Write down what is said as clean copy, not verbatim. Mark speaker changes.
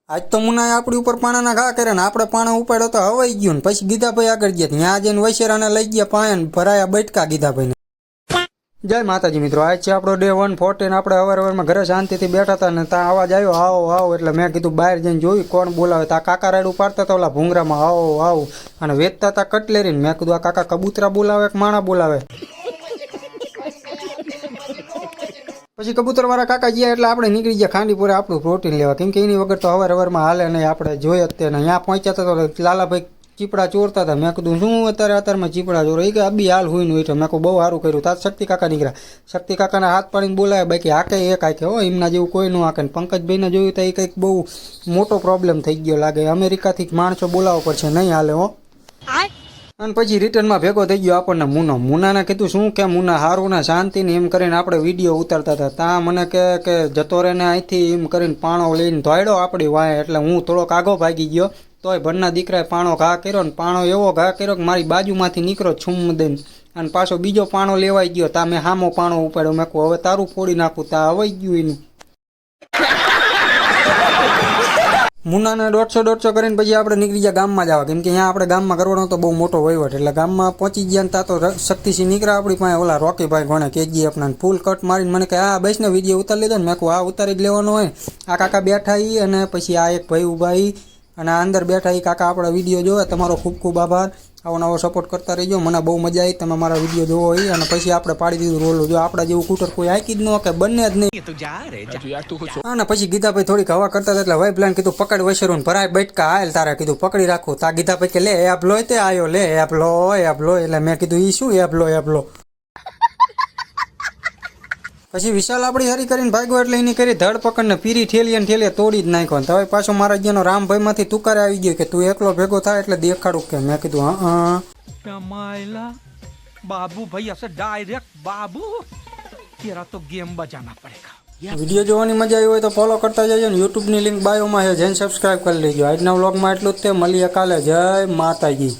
Speaker 1: આજ તો મુનાએ આપણી ઉપર પાણાના ઘા કર્યા ને આપણે પાણા ઉપાડ્યો તો હવાઈ ગયું ને પછી ગીધાભાઈ આગળ ગયા ત્યાં જઈને વૈશેરાને લઈ ગયા પાયા ને ભરાયા બટકા ગીધાભાઈને. જય માતાજી મિત્રો, આજ છે આપણો ડે 114. આપણે હવારમાં ઘરે શાંતિથી બેઠા હતા ને ત્યાં અવાજ આવ્યો આવો આવો, એટલે મેં કીધું બહાર જઈને જોયું કોણ બોલાવે. ત્યાં કાકા રાયડું પાડતા હતા ઓલા ભૂંગરામાં આવો આવો, અને વેચતા હતા કટલેરીને. મેં કીધું આ કાકા કબૂતરા બોલાવે કે માણા બોલાવે. પછી કબૂતરવાળા કાકા ગયા એટલે આપણે નીકળી ગયા ખાંડીપુરે આપણું પ્રોટીન લેવા, કેમ કે એની વગર તો હવારમાં હાલે નહીં. આપણે જોઈએ જ તેને ત્યાં પહોંચ્યા હતા તો લાલાભાઈ ચીપડા ચોરતા હતા. મેં કીધું શું અત્યારમાં ચીપડા ચોરો, એ કે અબી હાલ હોય નું. એટલે મેં કહું બહુ સારું કર્યું. તાર શક્તિ કાકા નીકળ્યા. શક્તિ કાકાના હાથ પાડીને બોલાવે, બાકી હાકે એક હાકે હો, એમના જેવું કોઈ ન હાકે. પંકજભાઈને જોયું તો એ કંઈક બહુ મોટો પ્રોબ્લેમ થઈ ગયો લાગે. અમેરિકાથી માણસો બોલાવવો પડશે, નહીં હાલે હો. અને પછી રિટર્નમાં ભેગો થઈ ગયો આપણને મુનાને કીધું શું કે મુના હારું ને શાંતિ ને એમ કરીને આપણે વિડીયો ઉતારતા હતા. ત્યાં મને કે જતો રહે ને અહીંથી એમ કરીને પાણો લઈને ધોયડો આપણી વાય. એટલે હું થોડોક આગો ભાગી ગયો, તોય ભરના દીકરાએ પાણો ઘા કર્યો ને પાણો એવો ઘા કર્યો કે મારી બાજુમાંથી નીકળો છુમ દઈને, અને પાછો બીજો પાણો લેવાઈ ગયો. તા મેં હામો પાણો ઉપાડ્યો. મેં કહું હવે તારું ફોડી નાખું. તા હવાઈ ગયું એનું. મુનાને 150 કરીને પછી આપણે નીકળી ગયા ગામમાં જવા, કેમ કે અહીંયા આપણે ગામમાં કરવાનો તો બહુ મોટો વહીવટ. એટલે ગામમાં પહોંચી ગયા ને ત્યાં તો શક્તિસિંહ નીકળ્યા આપણી પાસે. ઓલા રોકીભાઈ ઘણે KGFના ફૂલ કટ મારીને મને કહે આ બસને વિડીયો ઉતારી લીધો ને. મેં કહું આ ઉતારી જ લેવાનો હોય. આ કાકા બેઠા ઈ અને પછી આ એક ભાઈ ઊભા ઈ અને આ અંદર બેઠા ઈ કાકા આપણા વિડીયો જોવે. તમારો ખૂબ ખૂબ આભાર. આવો નવો સપોર્ટ કરતા રહીજો. મને બહુ મજા આવી તમે મારા વિડીયો જોવો હોય. અને પછી આપણે પાડી દીધું રોલું. જો આપણા જેવું કૂટર કોઈ આંકી જ ન કે બંને જ નહીં. અને પછી ગીતાભાઈ થોડીક હવા કરતા હતા એટલે ભાઈ પ્લાન કીધું પકડ વસેરું ભરાય બટકા હાલ તારે કીધું પકડી રાખું. તા ગીતાભાઈ કે લે એપ લો તે આવ્યો લે એપ લો. એટલે મેં કીધું એ શું એપ લો. પછી વિશાલ આપણી હરી કરીને ભાગ્યો એટલે એની કરી ધડપકડ ને પીરી ઠેલીએ તોડી જ નાખ્યો. હવે પાછો મારા ગયાનો રામભાઈમાંથી તુકારે આવી ગયો કે તું એકલો ભેગો થાય એટલે દેખાડું કે. મેં કીધું હા બાબુ ભાઈ હશે ડાયરેક્ટ બાબુ તેરા તો ગેમ બજાના પડેગા. વિડીયો જોવાની મજા આવી હોય તો ફોલો કરતા જજો ને. યુટ્યુબની લિંક બાયોમાં છે, જઈને સબસ્ક્રાઈબ કરી લેજો. આજના વ્લોગમાં એટલું જ તે. મળીએ કાલે. જય માતાજી.